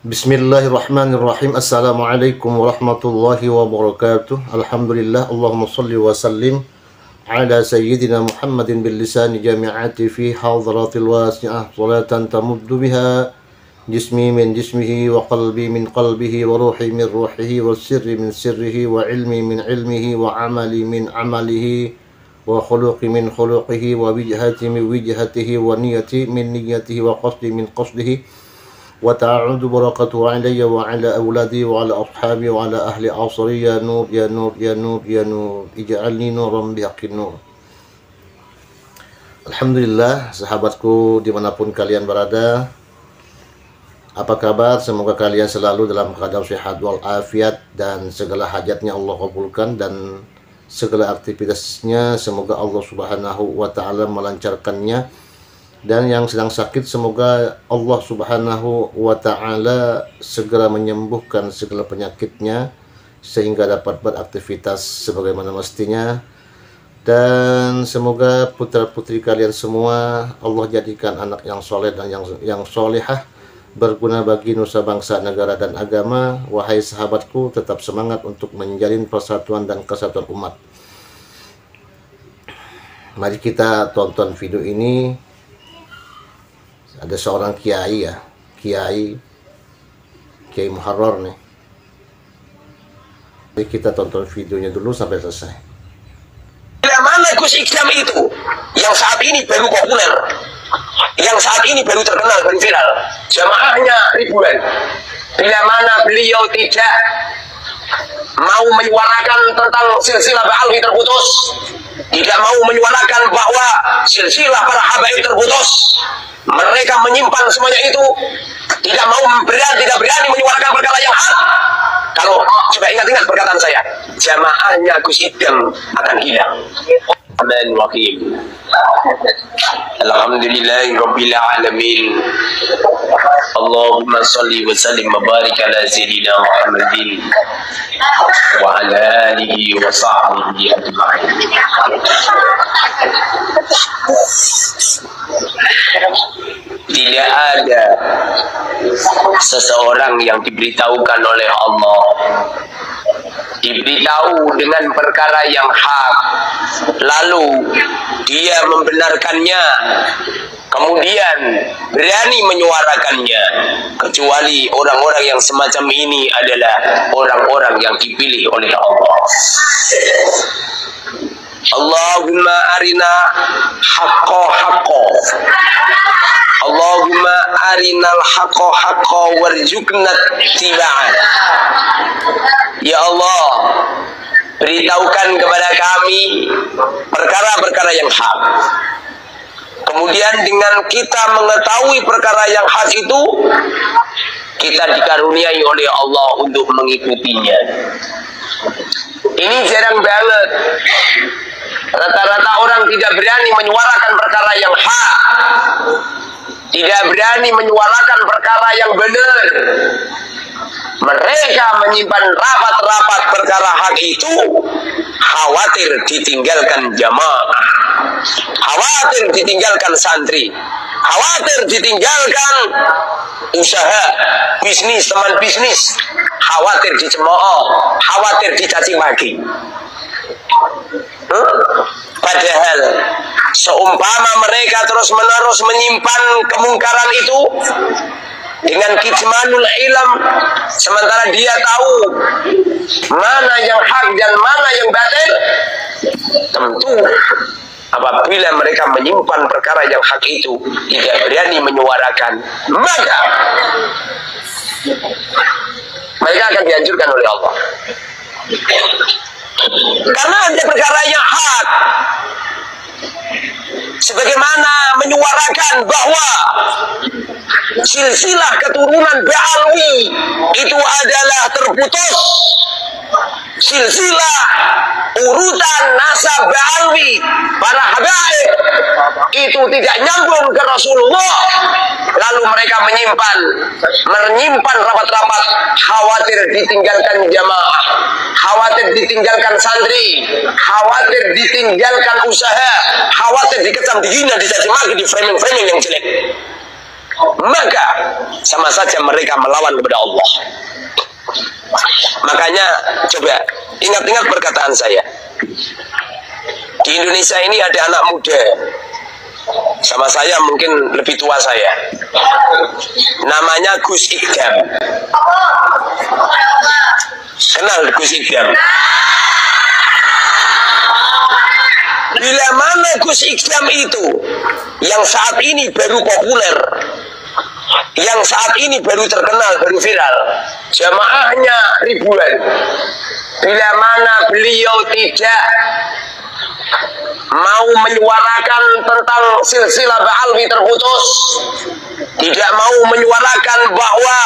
Bismillahirrahmanirrahim. Assalamualaikum warahmatullahi wabarakatuh. Alhamdulillah. Allahumma salli wa sallim ala sayyidina Muhammadin bil lisani jami'ati fi hadratil wasi'ah salatan tamuddu biha jismi min jismihi wa qalbi min qalbihi wa ruhi min ruhihi wa sirri min sirrihi wa ilmi min ilmihi wa amali min amalihi wa khuluqi min khuluqihi wa wijhati min wijhatihi wa niyati min niyatihi wa qasdi min qasdihi wa ta'udu barakatuhu alayya wa ala awladi wa ala ashabi wa ala ahli asri ya nur ya nur ya nur ya nur ij'alni nuran bihaqqin nur. Alhamdulillah, sahabatku dimanapun kalian berada, apa kabar? Semoga kalian selalu dalam keadaan sehat wal afiat dan segala hajatnya Allah kabulkan dan segala aktivitasnya semoga Allah Subhanahu wa taala melancarkannya. Dan yang sedang sakit semoga Allah Subhanahu wa ta'ala segera menyembuhkan segala penyakitnya sehingga dapat beraktivitas sebagaimana mestinya. Dan semoga putra-putri kalian semua Allah jadikan anak yang soleh dan yang solehah, berguna bagi nusa bangsa, negara dan agama. Wahai sahabatku, tetap semangat untuk menjalin persatuan dan kesatuan umat. Mari kita tonton video ini. Ada seorang kiai ya, Kiai Muharrar nih. Jadi kita tonton videonya dulu sampai selesai. Bila mana Gus Ikdam itu yang saat ini baru populer, yang saat ini baru terkenal, baru viral, jamaahnya ribuan. Bila mana beliau tidak mau menyuarakan tentang silsilah Ba'alwi terputus, tidak mau menyuarakan bahwa silsilah para habaib terputus, mereka menyimpan semuanya itu, tidak berani menyuarakan perkara yang hak. Kalau coba ingat-ingat perkataan saya, jamaahnya Gus Ikdam akan hilang. Bismillahirrahmanirrahim. Alhamdulillahi rabbil alamin. Allahumma salli wa sallim wa barik ala sayyidina Muhammadin wa ala alihi wa sahbihi ajma'in. Tidak ada seseorang yang diberitahukan oleh Allah, diberitahu dengan perkara yang hak, lalu dia membenarkannya, kemudian berani menyuarakannya, kecuali orang-orang yang semacam ini adalah orang-orang yang dipilih oleh Allah. Allahumma arina haqqo haqqo, Allahumma arinal haqqo haqqo warzuqna tiba'an. Ya Allah, beritahukan kepada kami perkara-perkara yang hak. Kemudian dengan kita mengetahui perkara yang hak itu, kita dikaruniai oleh Allah untuk mengikutinya. Ini jarang banget. Rata-rata orang tidak berani menyuarakan perkara yang hak, tidak berani menyuarakan perkara yang benar. Mereka menyimpan rapat-rapat perkara hak itu, khawatir ditinggalkan jamaah, khawatir ditinggalkan santri, khawatir ditinggalkan usaha, bisnis, teman bisnis, khawatir dicemooh, khawatir dicaci maki. Padahal seumpama mereka terus-menerus menyimpan kemungkaran itu dengan kitmanul ilm, sementara dia tahu mana yang hak dan mana yang batil, tentu apabila mereka menyimpan perkara yang hak itu, tidak berani menyuarakan, maka mereka akan dihancurkan oleh Allah. Karena ada perkara yang hak, sebagaimana menyuarakan bahwa silsilah keturunan Ba'alwi itu adalah terputus, silsilah urutan nasab Ba'alwi para habaib itu tidak nyambung ke Rasulullah, lalu mereka menyimpan rapat-rapat, khawatir ditinggalkan jamaah, khawatir ditinggalkan santri, khawatir ditinggalkan usaha, khawatir dikecam, dihina, dicaci maki, di framing-framing yang jelek. maka sama saja mereka melawan kepada Allah. Makanya coba ingat-ingat perkataan saya. Di Indonesia ini ada anak muda, sama saya mungkin lebih tua saya, namanya Gus Ikdam. Kenal Gus Ikdam? Bila mana Gus Ikdam itu yang saat ini baru populer, yang saat ini baru terkenal, baru viral, jamaahnya ribuan. Bila mana beliau tidak mau menyuarakan tentang silsilah Ba'alwi terputus, tidak mau menyuarakan bahwa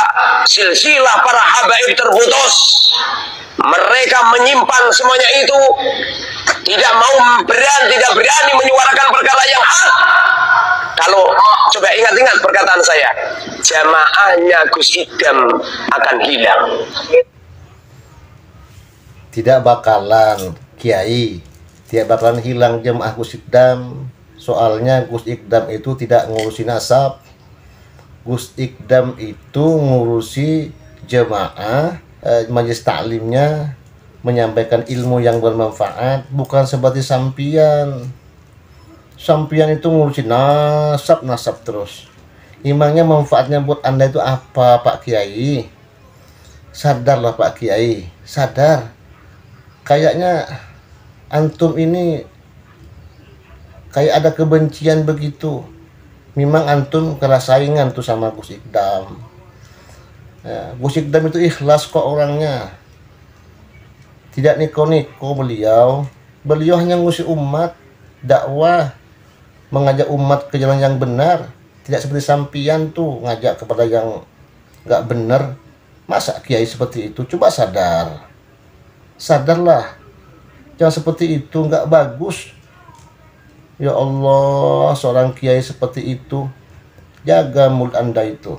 silsilah para habaib terputus, mereka menyimpan semuanya itu, tidak berani menyuarakan perkara yang hak. Kalau coba ingat-ingat perkataan saya, jamaahnya Gus Ikdam akan hilang. Tidak bakalan Kiai, tidak bakalan hilang jemaah Gus Ikdam. Soalnya Gus Ikdam itu tidak ngurusi nasab. Gus Ikdam itu ngurusi jemaah, majelis taklimnya, menyampaikan ilmu yang bermanfaat, bukan seperti sampian. Sampian itu ngurusi nasab terus. Emangnya manfaatnya buat Anda itu apa, Pak Kiai? Sadarlah Pak Kiai, sadar. Kayaknya antum ini kayak ada kebencian begitu. Memang antum kena saingan tuh sama Gus Ikdam. Ya, Gus Ikdam itu ikhlas kok orangnya. Tidak niko-niko beliau. Beliau hanya ngurusi umat, dakwah, mengajak umat ke jalan yang benar. Tidak seperti sampian tuh ngajak kepada yang nggak benar. Masa kiai seperti itu? Coba sadar. Sadarlah, jangan seperti itu, nggak bagus. Ya Allah, seorang kiai seperti itu, jaga mulut Anda itu.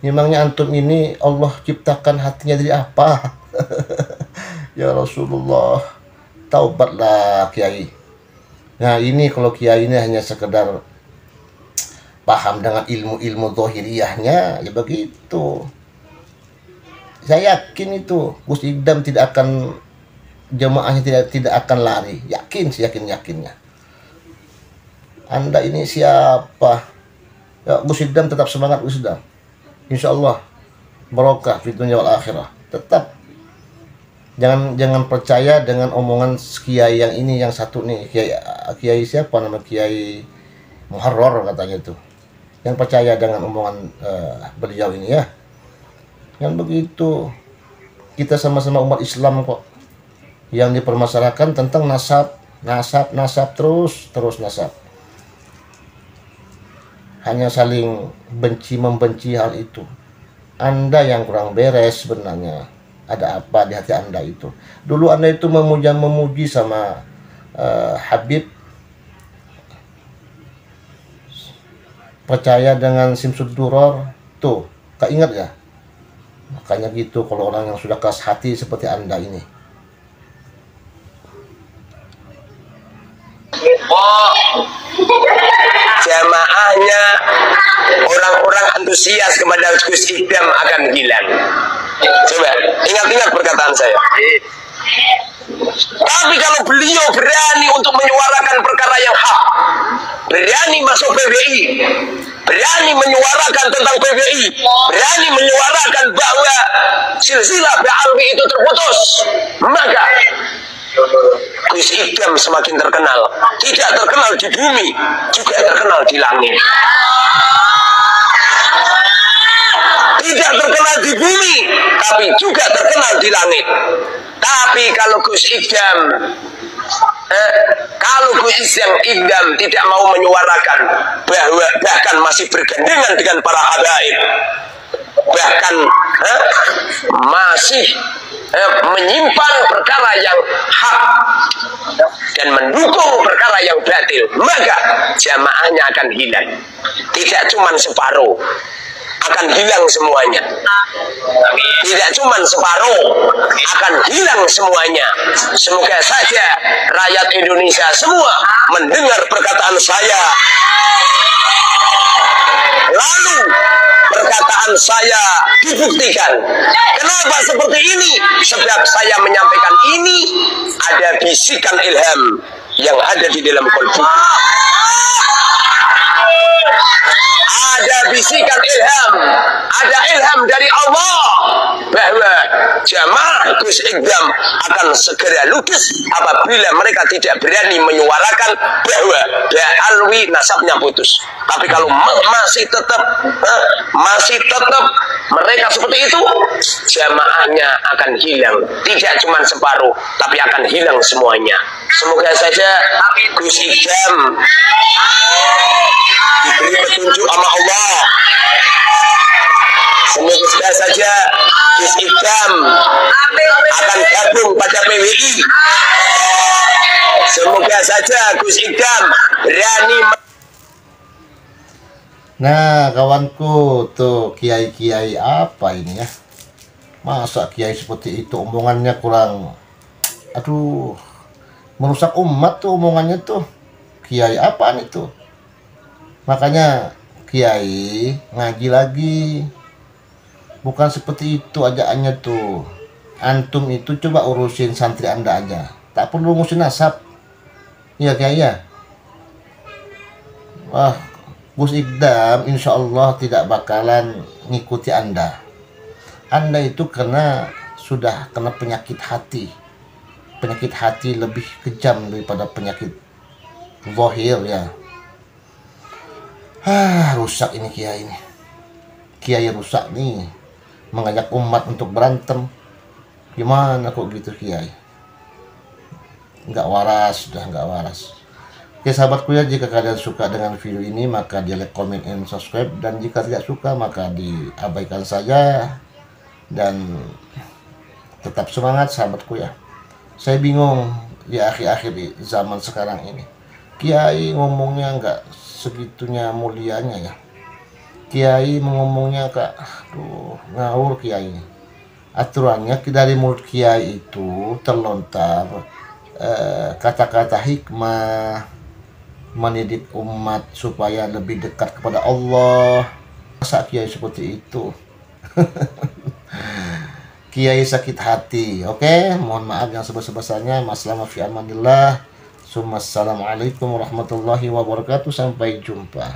Memangnya antum ini Allah ciptakan hatinya dari apa? Ya Rasulullah, taubatlah kiai. Nah ini kalau kiai ini hanya sekedar paham dengan ilmu-ilmu zahiriyahnya, ya begitu. Saya yakin itu Gus Ikdam tidak akan, jemaahnya tidak akan lari. Yakin, yakinnya. Anda ini siapa? Ya, Gus Ikdam tetap semangat Gus Ikdam. Insya Allah barokah fi dunya wal akhirah. Tetap jangan percaya dengan omongan kiai yang ini, yang satu nih, kiai siapa nama Kiai Muharrar katanya itu. Yang percaya dengan omongan beliau ini ya. Yang begitu, kita sama-sama umat Islam kok. Yang dipermasalahkan tentang nasab terus nasab. Hanya saling membenci hal itu. Anda yang kurang beres sebenarnya. Ada apa di hati Anda itu? Dulu Anda itu memuji sama Habib, percaya dengan Simsud Duror tuh, ingat ya? Makanya gitu kalau orang yang sudah keras hati seperti Anda ini. Jamaahnya orang-orang antusias kepada Gus Ikdam akan hilang. Coba ingat-ingat perkataan saya. Tapi kalau beliau berani untuk menyuarakan perkara yang hak, berani masuk PBI, berani menyuarakan tentang PBI, berani menyuarakan bahwa silsilah Ba'alwi itu terputus, maka Gus Ikdam semakin terkenal. Tidak terkenal di bumi, juga terkenal di langit. Tidak terkenal di bumi, tapi juga terkenal di langit. Tapi kalau Gus Ikdam tidak mau menyuarakan bahwa bahkan masih bergandengan dengan para habaib, bahkan masih menyimpan perkara yang hak dan mendukung perkara yang batil, maka jamaahnya akan hilang. Tidak cuma separuh, akan hilang semuanya. Tidak cuma separuh, akan hilang semuanya. Semoga saja rakyat Indonesia semua mendengar perkataan saya. Lalu perkataan saya dibuktikan. Kenapa seperti ini? Sebab saya menyampaikan ini, ada bisikan ilham yang ada di dalam kolbu. Ada bisikan ilham, ada ilham dari Allah bahwa jamaah Gus Ikdam akan segera lulus apabila mereka tidak berani menyuarakan bahwa Alwi nasabnya putus. Tapi kalau masih tetap mereka seperti itu, jamaahnya akan hilang. Tidak cuma separuh, tapi akan hilang semuanya. Semoga saja Gus Ikdam diberi petunjuk sama Allah. Semoga saja Gus Ikdam akan gabung pada PWI. Semoga saja Gus Ikdam berani. Nah kawanku, tuh kiai-kiai apa ini ya, masa kiai seperti itu omongannya kurang, aduh, merusak umat tuh omongannya tuh. Kiai apaan itu? Makanya kiai ngaji lagi, bukan seperti itu ajaannya tuh. Antum itu coba urusin santri anda aja, tak perlu ngurusin nasab. Iya kiai ya. Wah, Gus Ikdam insya Allah tidak bakalan ngikuti anda. Anda itu karena sudah kena penyakit hati. Penyakit hati lebih kejam daripada penyakit zahir ya. Rusak ini kiai ini. Kiai rusak nih, mengajak umat untuk berantem. Gimana kok gitu kiai? Nggak waras, sudah nggak waras. Oke sahabatku ya, jika kalian suka dengan video ini maka di like, comment, and subscribe. Dan jika tidak suka maka diabaikan saja. Dan tetap semangat sahabatku ya. Saya bingung di akhir-akhir zaman sekarang ini, kiai ngomongnya nggak segitunya mulianya ya. Kiai ngomongnya kak, aduh, ngawur kiai. Aturannya dari mulut kiai itu terlontar kata-kata hikmah, mendidik umat supaya lebih dekat kepada Allah. Masa kiai seperti itu? Kiai sakit hati. Oke, mohon maaf yang sebesar-besarnya. Maslama fi amanillah. Assalamualaikum warahmatullahi wabarakatuh. Sampai jumpa.